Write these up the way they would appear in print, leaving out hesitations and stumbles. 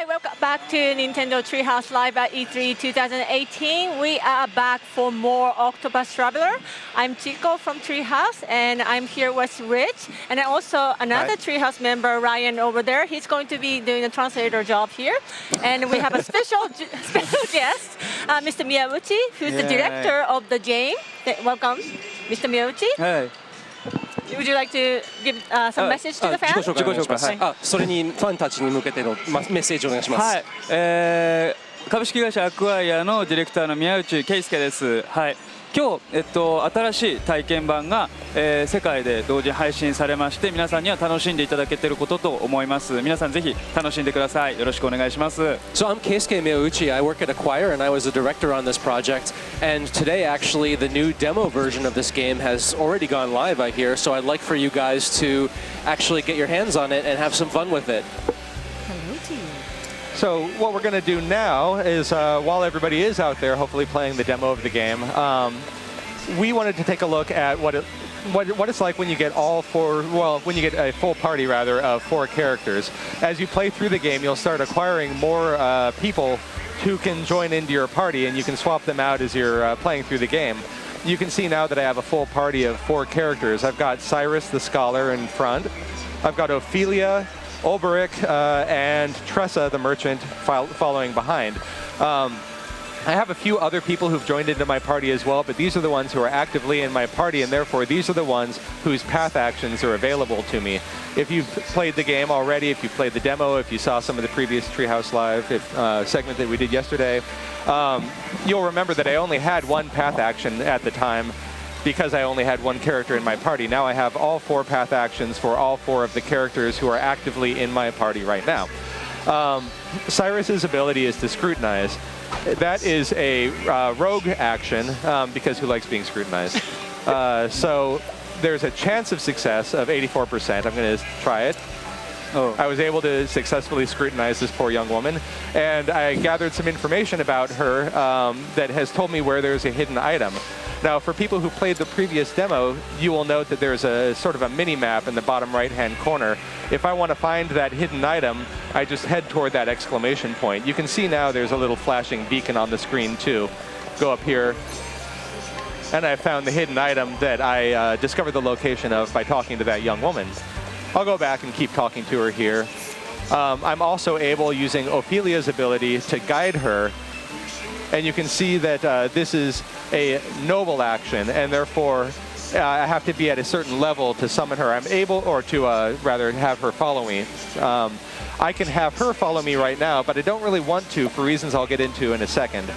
Hi, welcome back to Nintendo Treehouse Live at E3 2018. We are back for more Octopath Traveler. I'm Chico from Treehouse, and I'm here with Rich, and then also another Treehouse member, Ryan, over there. He's going to be doing a translator job here. And we have a special guest, Mr. Miyauchi, who's the director of the game. Welcome, Mr. Miyauchi. Hey. Would you like to give some message to the fans? 自己紹介します。それにファンたちに向けてのメッセージをお願いします。はい。株式会社アクアイアのディレクターの宮内圭介です。はい。今日新しい体験版が、世界で同時配信されまして、皆さんには楽しんでいただけていることと思います。皆さんぜひ楽しんでください。よろしくお願いします。So I'm Keisuke Miyauchi. I work at Acquire and I was a director on this project. And today, actually, the new demo version of this game has already gone live, I hear. So I'd like for you guys to actually get your hands on it and have some fun with it. So what we're going to do now is, while everybody is out there, hopefully playing the demo of the game, we wanted to take a look at what it's like when you get when you get a full party rather of 4 characters. As you play through the game, you'll start acquiring more people who can join into your party, and you can swap them out as you're playing through the game. You can see now that I have a full party of 4 characters. I've got Cyrus the Scholar in front. I've got Ophelia, Olberic, and Tressa the Merchant following behind. I have a few other people who've joined into my party as well, but these are the ones who are actively in my party, and therefore these are the ones whose path actions are available to me. If you've played the game already, if you played the demo, if you saw some of the previous Treehouse Live segment that we did yesterday, you'll remember that I only had one path action at the time because I only had 1 character in my party. Now I have all 4 path actions for all 4 of the characters who are actively in my party right now. Cyrus's ability is to scrutinize. That is a rogue action because who likes being scrutinized? So there's a chance of success of 84%. I'm going to try it. I was able to successfully scrutinize this poor young woman, and I gathered some information about her that has told me where there's a hidden item. Now, for people who played the previous demo, you will note that there's a sort of a mini-map in the bottom right-hand corner. If I want to find that hidden item, I just head toward that exclamation point. You can see now there's a little flashing beacon on the screen, too. Go up here, and I found the hidden item that I discovered the location of by talking to that young woman. I'll go back and keep talking to her here. I'm also able, using Ophelia's ability, to guide her. And you can see that this is a noble action, and therefore I have to be at a certain level to summon her. I'm able, or to rather have her follow me. I can have her follow me right now, but I don't really want to for reasons I'll get into in a second.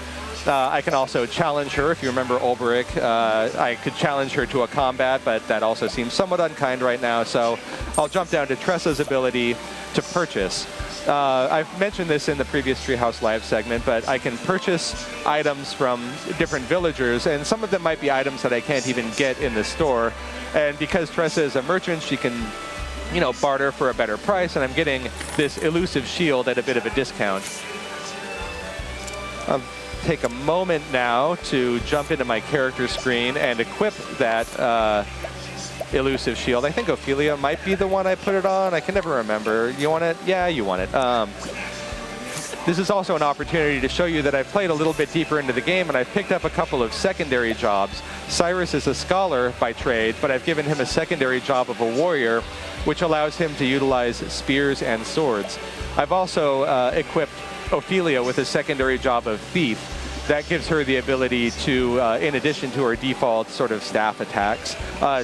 I can also challenge her. If you remember Olberic, I could challenge her to a combat, but that also seems somewhat unkind right now. So I'll jump down to Tressa's ability to purchase. I've mentioned this in the previous Treehouse Live segment, but I can purchase items from different villagers, and some of them might be items that I can't even get in the store. And because Tressa is a merchant, she can, you know, barter for a better price, and I'm getting this elusive shield at a bit of a discount. I'll take a moment now to jump into my character screen and equip that elusive shield. I think Ophelia might be the one I put it on. I can never remember. You want it? Yeah, you want it. This is also an opportunity to show you that I've played a little bit deeper into the game, and I've picked up a couple of secondary jobs. Cyrus is a scholar by trade, but I've given him a secondary job of a warrior, which allows him to utilize spears and swords. I've also equipped Ophelia with a secondary job of thief. That gives her the ability to, in addition to her default sort of staff attacks,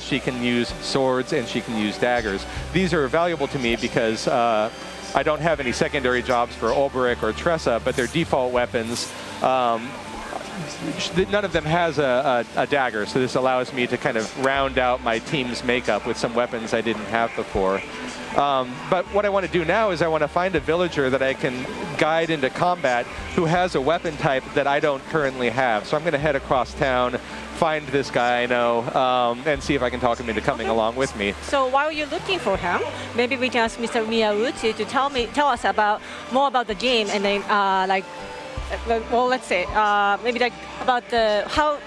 she can use swords and she can use daggers. These are valuable to me because I don't have any secondary jobs for Olberic or Tressa, but their default weapons, none of them has a dagger, so this allows me to kind of round out my team's makeup with some weapons I didn't have before. But what I want to do now is I want to find a villager that I can guide into combat who has a weapon type that I don't currently have. So I'm going to head across town, find this guy I know, and see if I can talk him into coming along with me. So while you're looking for him, maybe we can ask Mr. Miyauchi to tell us more about the game, and then well, let's say maybe like about how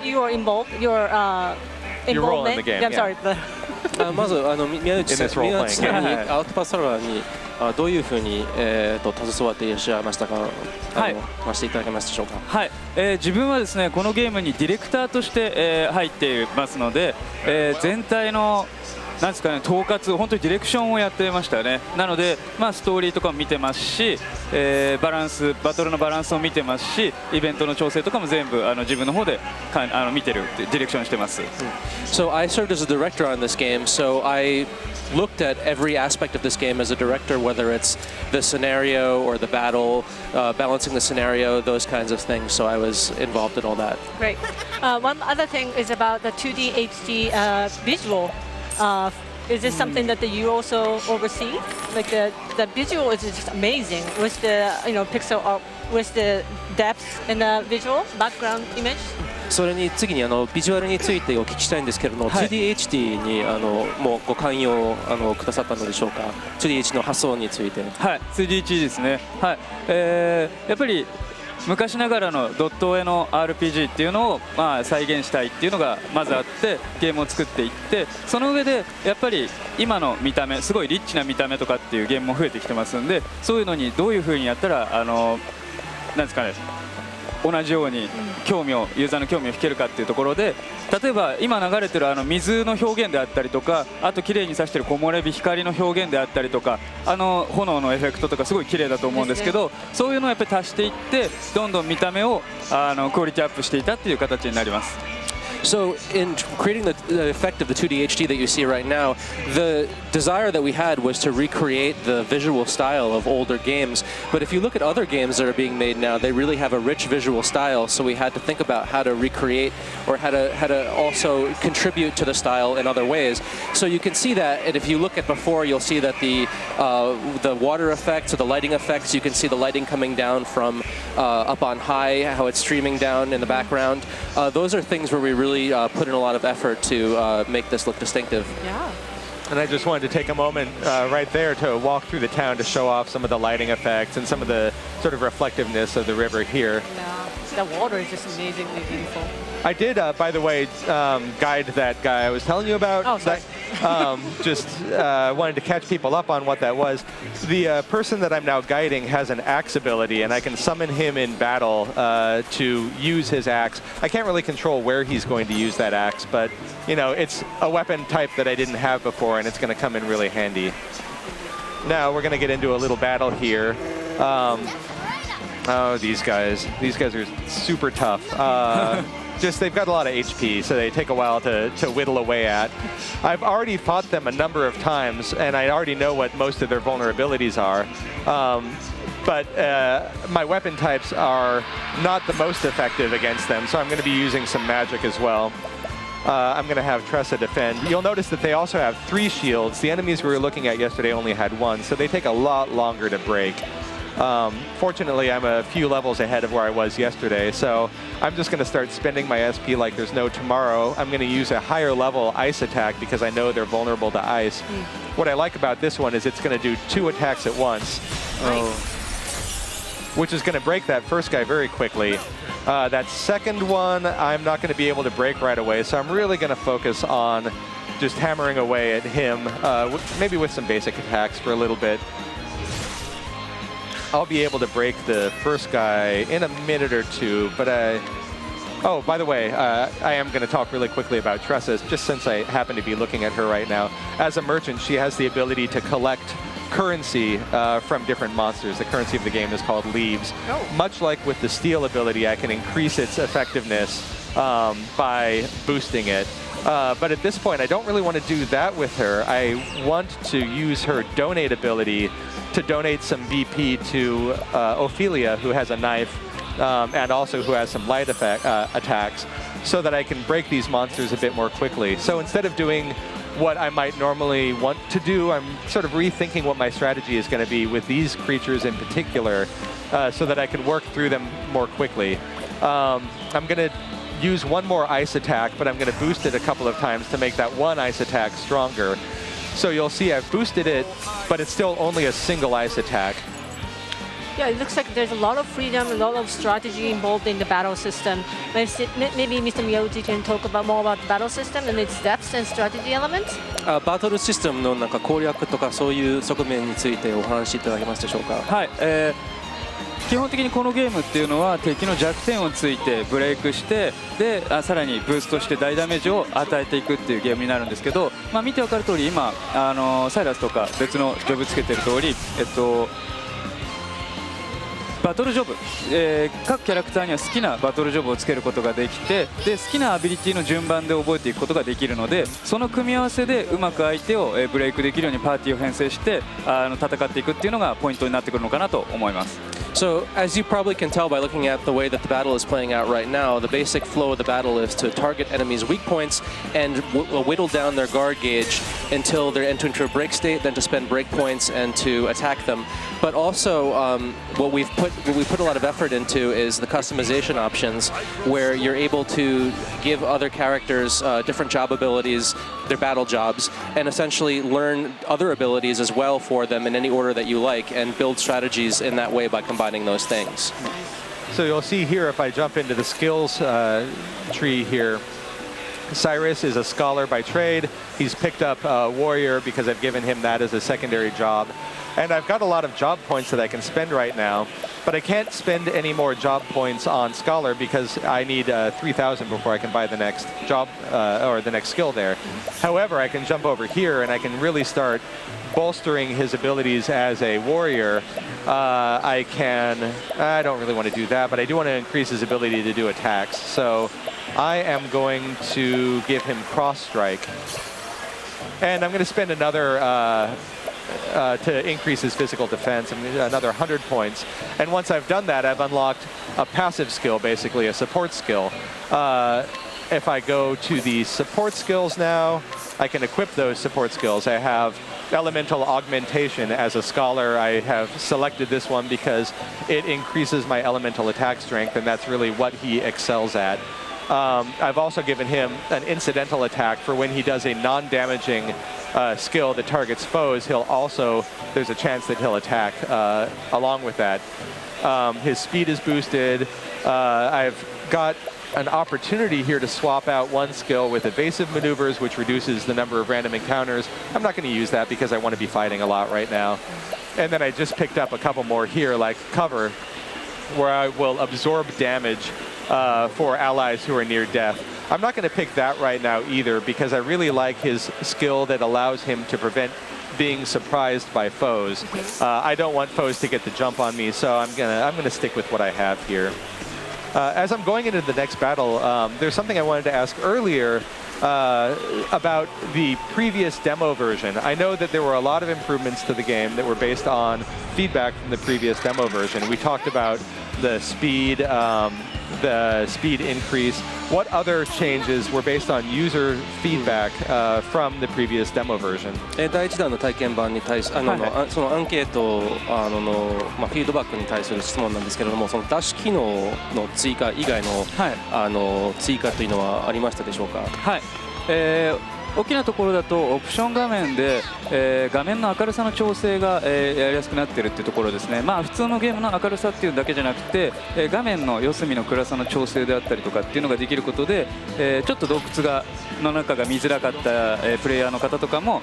you are involved, your role in the game. Yeah, I'm sorry. まず宮内さんにアウトパストラバーにどういうふうに、携わっていらっしゃいましたか、はい、話していただけますでしょうか。はい、自分はですねこのゲームにディレクターとして、入っていますので、全体のなんですかね、統括、本当にディレクションをやってましたよね。なので、ストーリーとかも見てますし、バトルのバランスを見てますし、イベントの調整とかも全部自分の方で見てる、ディレクションしてます。So I served as a director on this game, so I looked at every aspect of this game as a director, whether it's the scenario or the battle, balancing the scenario, those kinds of things. So I was involved in all that. Great. One other thing is about the 2D HD visual. Is this something that you also oversee? Like the visual is just amazing with the pixel art, with the depth in the visual background image. それに次にビジュアルについてお聞きしたいんですけれども、2DHD にもうご寛容をくださったのでしょうか。2DHD の発想について。はい、2DHD ですね。はい、やっぱり昔ながらのドット絵の RPG っていうのを再現したいっていうのがまずあってゲームを作っていって、その上でやっぱり今の見た目、すごいリッチな見た目とかっていうゲームも増えてきてますんで、そういうのにどういう風にやったらなんですかね、同じようにユーザーの興味を引けるかっていうところで、例えば今流れてる水の表現であったりとか、あと綺麗に差してる木漏れ日、光の表現であったりとか、炎のエフェクトとかすごい綺麗だと思うんですけど、そういうのをやっぱり足していってどんどん見た目をクオリティアップしていたっていう形になります。So in creating the effect of the 2D HD that you see right now, the desire that we had was to recreate the visual style of older games. But if you look at other games that are being made now, they really have a rich visual style. So we had to think about how to recreate or how to also contribute to the style in other ways. So you can see that, and if you look at before, you'll see that the water effects or the lighting effects, you can see the lighting coming down from up on high, how it's streaming down in the background. Those are things where we really put in a lot of effort to make this look distinctive. Yeah. And I just wanted to take a moment right there to walk through the town to show off some of the lighting effects and some of the sort of reflectiveness of the river here. Yeah. The water is just amazingly beautiful. I did, by the way, guide that guy I was telling you about. Oh, sorry. Just wanted to catch people up on what that was. The person that I'm now guiding has an axe ability, and I can summon him in battle to use his axe. I can't really control where he's going to use that axe, but it's a weapon type that I didn't have before, and it's going to come in really handy. Now we're going to get into a little battle here. Oh, these guys are super tough. They've got a lot of HP, so they take a while to whittle away at. I've already fought them a number of times, and I already know what most of their vulnerabilities are. But my weapon types are not the most effective against them, so I'm going to be using some magic as well. I'm going to have Tressa defend. You'll notice that they also have 3 shields. The enemies we were looking at yesterday only had 1, so they take a lot longer to break. Fortunately, I'm a few levels ahead of where I was yesterday, so I'm just going to start spending my SP like there's no tomorrow. I'm going to use a higher level ice attack because I know they're vulnerable to ice. What I like about this one is it's going to do 2 attacks at once, which is going to break that first guy very quickly. That second one, I'm not going to be able to break right away, so I'm really going to focus on just hammering away at him, maybe with some basic attacks for a little bit. I'll be able to break the first guy in a minute or 2, but oh, by the way, I am going to talk really quickly about Tressa, just since I happen to be looking at her right now. As a merchant, she has the ability to collect currency from different monsters. The currency of the game is called leaves. Much like with the steel ability, I can increase its effectiveness by boosting it. But at this point, I don't really want to do that with her. I want to use her donate ability to donate some BP to Ophelia, who has a knife, and also who has some light attacks, so that I can break these monsters a bit more quickly. So instead of doing what I might normally want to do, I'm sort of rethinking what my strategy is going to be with these creatures in particular, so that I can work through them more quickly. I'm going to use 1 more ice attack, but I'm going to boost it a couple of times to make that 1 ice attack stronger. So you'll see I've boosted it, but it's still only a single ice attack. Yeah, it looks like there's a lot of freedom, a lot of strategy involved in the battle system. Maybe Mr. Miyauchi can talk more about the battle system and its depths and strategy elements. バトルシステムのなんか攻略とかそういう側面についてお話しいただけますでしょうか。はい、基本的にこのゲームっていうのは敵の弱点をついてブレイクしてでさらにブーストして大ダメージを与えていくっていうゲームになるんですけど、見て分かる通り今サイラスとか別のジョブつけてる通り、バトルジョブ、各キャラクターには好きなバトルジョブをつけることができてで好きなアビリティの順番で覚えていくことができるのでその組み合わせでうまく相手をブレイクできるようにパーティーを編成して戦っていくっていうのがポイントになってくるのかなと思います。So, as you probably can tell by looking at the way that the battle is playing out right now, the basic flow of the battle is to target enemies' weak points and whittle down their guard gauge until they're entering into a break state, then to spend break points and to attack them. But also, what we put a lot of effort into is the customization options, where you're able to give other characters different job abilities, their battle jobs, and essentially learn other abilities as well for them in any order that you like, and build strategies in that way by combining those things. So you'll see here if I jump into the skills tree here, Cyrus is a scholar by trade. He's picked up warrior because I've given him that as a secondary job. And I've got a lot of job points that I can spend right now, but I can't spend any more job points on scholar because I need 3,000 before I can buy the next job or the next skill there. However, I can jump over here and I can really start bolstering his abilities as a warrior. I don't really want to do that, but I do want to increase his ability to do attacks. So I am going to give him cross strike. And I'm going to spend another to increase his physical defense, another 100 points. And once I've done that, I've unlocked a passive skill, basically a support skill. If I go to the support skills now, I can equip those support skills. I have elemental augmentation as a scholar. I have selected this one because it increases my elemental attack strength, and that's really what he excels at. I've also given him an incidental attack for when he does a non-damaging skill that targets foes. There's a chance that he'll attack along with that. His speed is boosted. I've got an opportunity here to swap out one skill with Evasive Maneuvers, which reduces the number of random encounters. I'm not going to use that because I want to be fighting a lot right now. And then I just picked up a couple more here, like Cover, where I will absorb damage for allies who are near death. I'm not going to pick that right now either because I really like his skill that allows him to prevent being surprised by foes. I don't want foes to get the jump on me, so I'm gonna stick with what I have here. As I'm going into the next battle, there's something I wanted to ask earlier about the previous demo version. I know that there were a lot of improvements to the game that were based on feedback from the previous demo version. We talked about the speed increase. What other changes were based on user feedback from the previous demo version? 第1弾の体験版に対しそのアンケートフィードバックに対する質問なんですけれども、そのダッシュ機能の追加以外の、追加というのはありましたでしょうか。はい、大きなところだとオプション画面で、画面の明るさの調整が、やりやすくなっているっていうところですね。普通のゲームの明るさっていうだけじゃなくて、画面の四隅の暗さの調整であったりとかっていうのができることで、ちょっと洞窟の中が見づらかった、プレイヤーの方とかも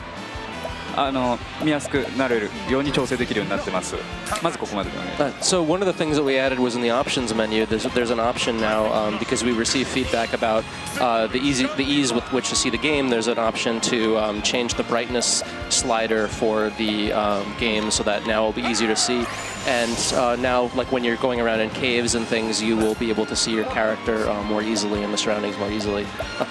見やすくなれるように調整できるようになってます。まずここまでだね。So one of the things that we added was in the options menu. There's an option now because we received feedback about the ease with which to see the game. There's an option to change the brightness slider for the game so that now it'll be easier to see. And now, like when you're going around in caves and things, you will be able to see your character more easily and the surroundings more easily.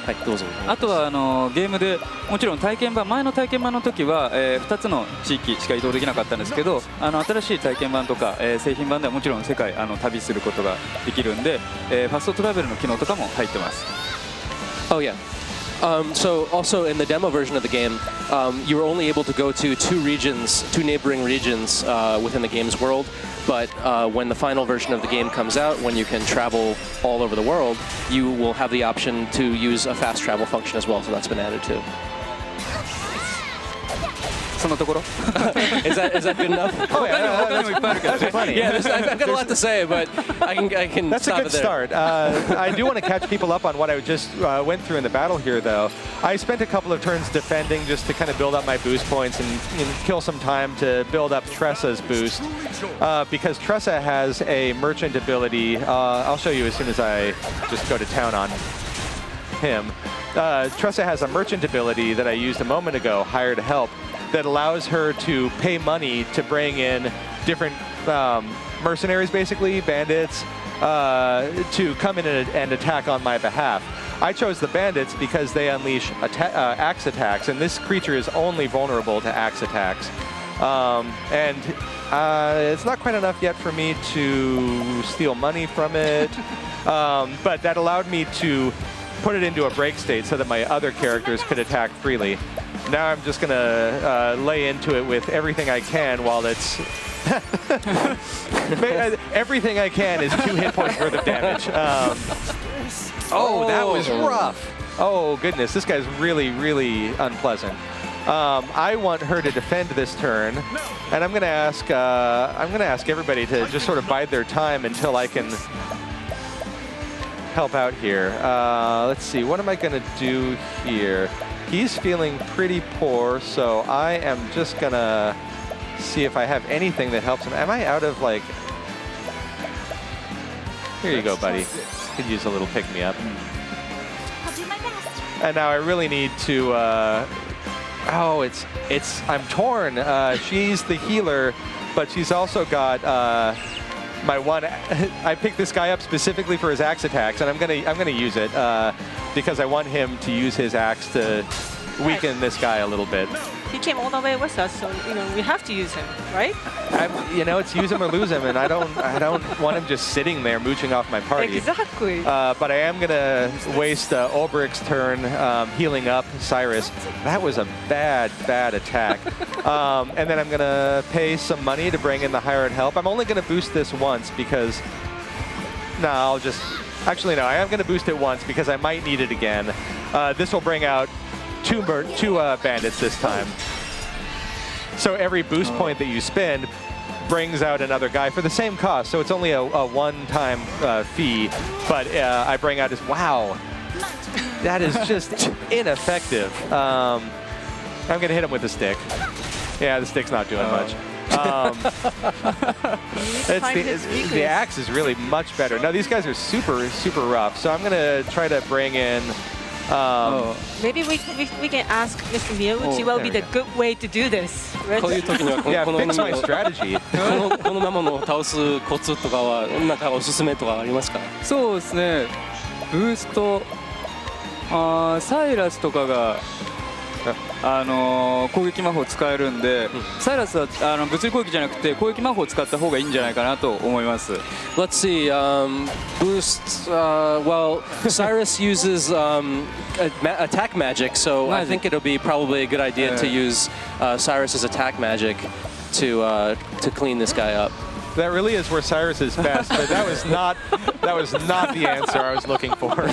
はい、どうぞ。あとはゲームでもちろん前の体験版の時は、2つの地域しか移動できなかったんですけど、新しい体験版とか、製品版ではもちろん世界旅することができるんで、ファストトラベルの機能とかも入ってます。Oh yeah. So also in the demo version of the game, you were only able to go to two neighboring regions within the game's world. But when the final version of the game comes out, when you can travel all over the world, you will have the option to use a fast travel function as well. So that's been added too. のところ Is that good enough? 他にもいっぱいあるけどね。That's funny. Yeah, I've got a lot to say, but I can That's a stop good it there. start. I do want to catch people up on what I just went through in the battle here, though. I spent a couple of turns defending just to kind of build up my boost points and kill some time to build up Tressa's boost. Because Tressa has a merchant ability. I'll show you as soon as I just go to town on him. Tressa has a merchant ability that I used a moment ago, Hired Help, that allows her to pay money to bring in different mercenaries, basically, bandits, to come in and attack on my behalf. I chose the bandits because they unleash axe attacks, and this creature is only vulnerable to axe attacks. It's not quite enough yet for me to steal money from it, but that allowed me to put it into a break state so that my other characters could attack freely. Now I'm just going to lay into it with everything I can while it's... everything I can is 2 hit points worth of damage. Oh, that was rough. Oh, goodness. This guy's really, really unpleasant. I want her to defend this turn, and I'm going to ask everybody to just sort of bide their time until I can help out here. Let's see, what am I going to do here? He's feeling pretty poor, so I am just going to see if I have anything that helps him. Am I out of, like... Here you go, buddy. Could use a little pick-me-up. I'll do my best. And now I really need to... Oh, I'm torn. She's the healer, but she's also got... my one, I picked this guy up specifically for his axe attacks, and I'm gonna use it because I want him to use his axe to weaken this guy a little bit. He came all the way with us, so we have to use him, right? It's use him or lose him, and I don't want him just sitting there mooching off my party. Exactly. But I am gonna waste Ulbricht's turn healing up Cyrus. That was a bad attack. And then I'm gonna pay some money to bring in the hired help. I'm only gonna boost this once because... Actually, no, I am gonna boost it once because I might need it again. This will bring out two bandits this time. So every boost point that you spend brings out another guy for the same cost. So it's only a one-time fee, but I bring out his... Wow, that is just ineffective. I'm going to hit him with the stick. Yeah, the stick's not doing much. The axe is really much better. Now, these guys are super, super rough, so I'm going to try to bring in... Maybe we can ask Mr. Miyauchi what would be the good way to do this. Right? こういう時には Yeah, fix my strategy. この生のを倒すコツとかはなんかおすすめとかありますか？そうですね、ブースト、サイラスとかが攻撃魔法使えるんで、サイラスは物理攻撃じゃなくて攻撃魔法を使った方がいいんじゃないかなと思います。Let's see. Boosts. Well, Cyrus uses attack magic, so I think it'll be probably a good idea to use Cyrus's attack magic to clean this guy up. That really is where Cyrus is best, but that was not the answer I was looking for.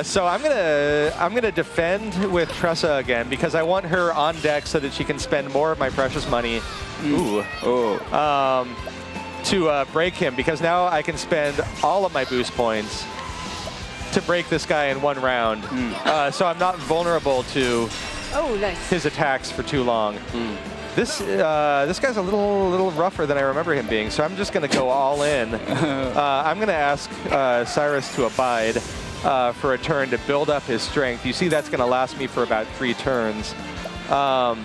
So I'm gonna defend with Tressa again because I want her on deck so that she can spend more of my precious money. To break him, because now I can spend all of my boost points to break this guy in one round. So I'm not vulnerable to his attacks for too long. This guy's a little rougher than I remember him being, so I'm just going to go all in. I'm going to ask Cyrus to abide for a turn to build up his strength. You see that's going to last me for about 3 turns. I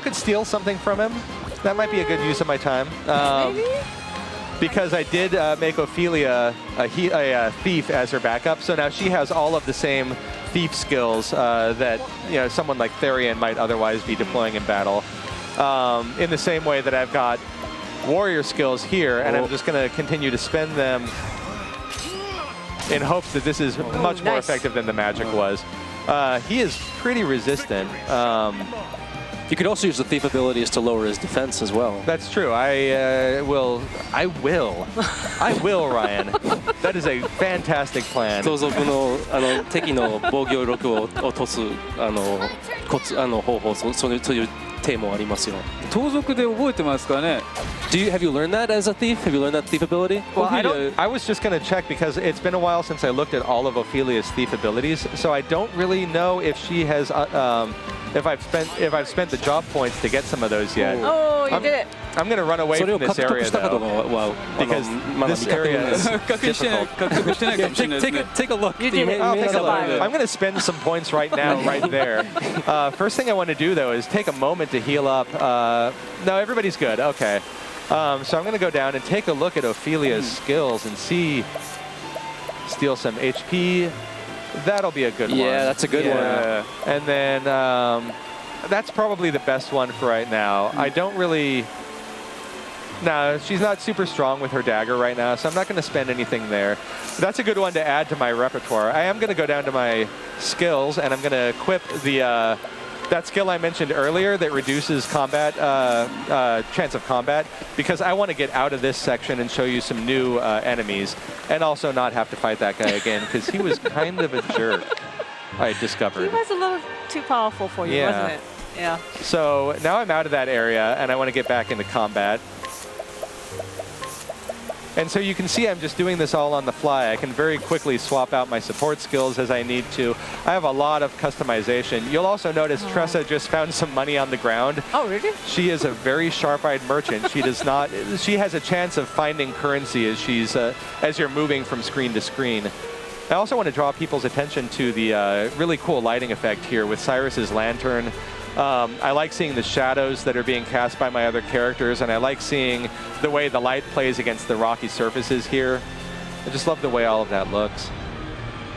could steal something from him. That might be a good use of my time. Because I did make Ophelia a thief as her backup, so now she has all of the same thief skills that someone like Therian might otherwise be deploying in battle. In the same way that I've got warrior skills here, and I'm just going to continue to spend them in hopes that this is much more effective than the magic was. He is pretty resistant. You could also use the thief abilities to lower his defense as well. That's true. I will, Ryan. That is a fantastic plan. 盗賊の敵の防御力を落とすコツ方法そういうテーマもありますよ。盗賊で覚えてますかね。Have you learned that as a thief? Have you learned that thief ability? Well, I was just going to check because it's been a while since I looked at all of Ophelia's thief abilities, so I don't really know if she has if I've spent the job points to get some of those yet. Oh, you did it. I'm going to run away from this area though, because this area is difficult. 獲得してないかもしれないですね。 Take a look. You did it. I'll You take a look. survived. I'm going to spend some points right now, right there. First thing I want to do, though, is take a moment to heal up. No, everybody's good. Okay. So I'm going to go down and take a look at Ophelia's skills and see. Steal some HP. That'll be a good one. Yeah, that's a good one. And then that's probably the best one for right now. I don't really... No, she's not super strong with her dagger right now, so I'm not going to spend anything there. That's a good one to add to my repertoire. I am going to go down to my skills, and I'm going to equip the that skill I mentioned earlier that reduces combat chance of combat, because I want to get out of this section and show you some new enemies, and also not have to fight that guy again, because he was kind of a jerk, I discovered. He was a little too powerful for you, Yeah. wasn't it? Yeah. So now I'm out of that area, and I want to get back into combat. And so you can see I'm just doing this all on the fly. I can very quickly swap out my support skills as I need to. I have a lot of customization. You'll also notice Tressa just found some money on the ground. Oh, really? She is a very sharp-eyed merchant. She does not. She has a chance of finding currency as she's as you're moving from screen to screen. I also want to draw people's attention to the really cool lighting effect here with Cyrus's lantern. I like seeing the shadows that are being cast by my other characters, and I like seeing the way the light plays against the rocky surfaces here. I just love the way all of that looks.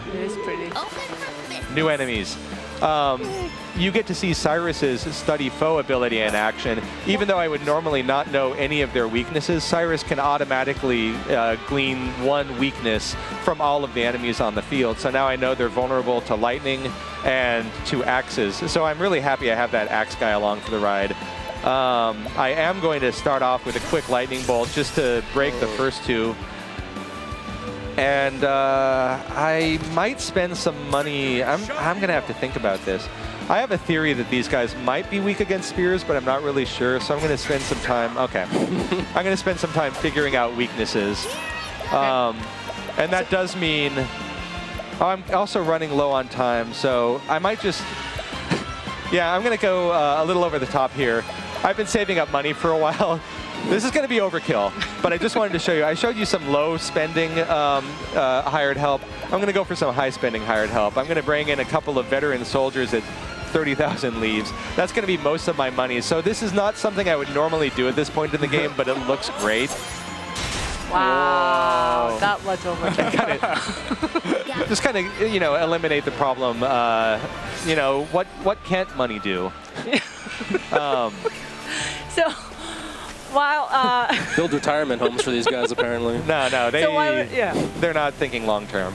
It is pretty. New enemies. You get to see Cyrus's study foe ability in action. Even though I would normally not know any of their weaknesses, Cyrus can automatically glean one weakness from all of the enemies on the field. So now I know they're vulnerable to lightning and to axes. So I'm really happy I have that axe guy along for the ride. I am going to start off with a quick lightning bolt just to break the first two. And I might spend some money. I'm going to have to think about this. I have a theory that these guys might be weak against spears, but I'm not really sure. So I'm going to spend some time. Okay. I'm going to spend some time figuring out weaknesses. And that does mean I'm also running low on time. So I might just... Yeah, I'm going to go a little over the top here. I've been saving up money for a while. This is going to be overkill, but I just wanted to show you. I showed you some low spending hired help. I'm going to go for some high spending hired help. I'm going to bring in a couple of veteran soldiers at 30,000 leaves. That's going to be most of my money. So this is not something I would normally do at this point in the game, but it looks great. Wow, Whoa. that was overkill. Just kind of, you know, eliminate the problem. You know, what can't money do? So, while Build retirement homes for these guys, apparently. No, yeah. they're not thinking long term.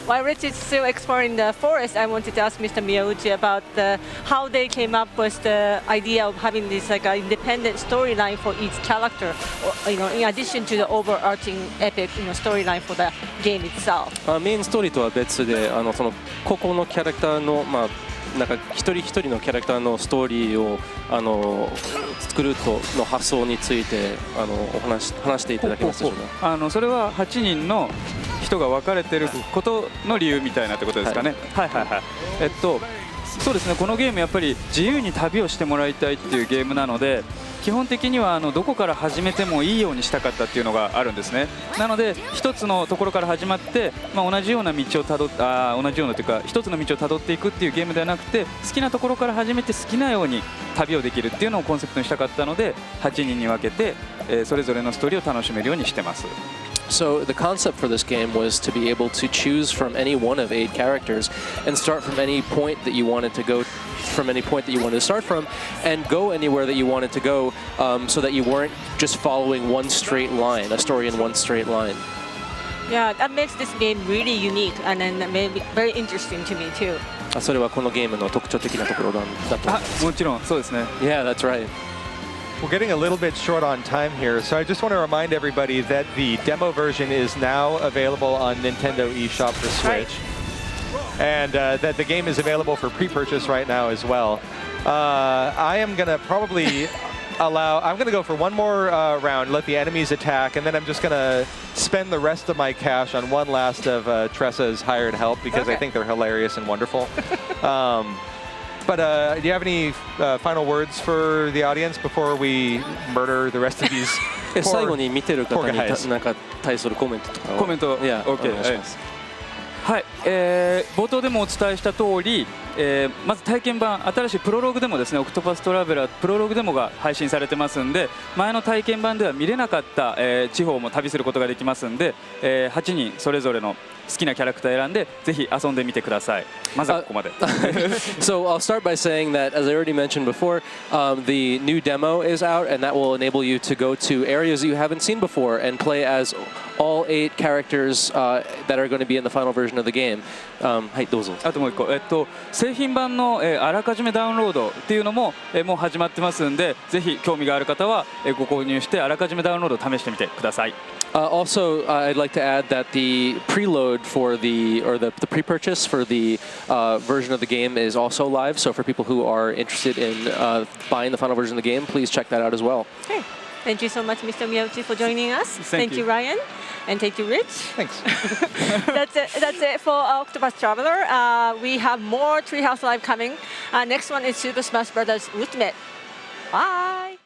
While Rich is still exploring the forest, I wanted to ask Mr. Miyauchi about how they came up with the idea of having this like an independent storyline for each character, or, you know, in addition to the overarching epic, you know, storyline for the game itself. メインストーリーとは別でその個々のキャラクターのなんか一人一人のキャラクターのストーリーを作るとの発想について話していただけますでしょうか。それは8人の人が分かれてることの理由みたいなってことですかね。はいはいはい。そうですね。このゲームやっぱり自由に旅をしてもらいたいっていうゲームなので。基本的にはどこから始めてもいいようにしたかったっていうのがあるんですね。なので一つのところから始まって、同じような道をたど同じようなというか一つの道をたどっていくっていうゲームではなくて、好きなところから始めて好きなように旅をできるっていうのをコンセプトにしたかったので、8人に分けてそれぞれのストーリーを楽しめるようにしてます。So the concept for this game was to be able to choose from any one of 8 characters and start from any point that you wanted to go from any point that you wanted to start from and go anywhere that you wanted to go so that you weren't just following one straight line, a story in one straight line. Yeah, that makes this game really unique and then maybe very interesting to me too. それはこのゲームの特徴的なところだと思います。もちろんそうですね。Yeah, that's right. We're getting a little bit short on time here, so I just want to remind everybody that the demo version is now available on Nintendo eShop for Switch. And that the game is available for pre-purchase right now as well. I am going to probably I'm going to go for one more round, let the enemies attack, and then I'm just going to spend the rest of my cash on one last of Tressa's hired help because I think they're hilarious and wonderful. But do you have any final words for the audience before we murder the rest of these最後に見てる方 poor に guys? なんか対するコメントとかをコメント Yeah, OK お願いしますはい、冒頭でもお伝えした通り、まず体験版新しいプロローグデモですね、オクトパストラベラープロローグデモが配信されてますんで、前の体験版では見れなかった、地方も旅することができますんで、8人それぞれの好きなキャラクター選んでぜひ遊んでみてください。まずはここまで。So I'll start by saying that, as I already mentioned before, the new demo is out, and that will enable you to go to areas you haven't seen before and play as all 8 characters that are going to be in the final version of the game. はい、どうぞ。あともう一個、製品版の、あらかじめダウンロードっていうのも、もう始まってますんで、ぜひ興味がある方は、ご購入してあらかじめダウンロードを試してみてください。Also, I'd like to add that the preload for the pre-purchase for the version of the game is also live. So for people who are interested in buying the final version of the game, please check that out as well. Okay. Thank you so much, Mr. Miyauchi, for joining us. Thank you. Ryan. And thank you, Rich. Thanks. That's it for Octopath Traveler. We have more Treehouse Live coming. Next one is Super Smash Bros. Ultimate. Bye.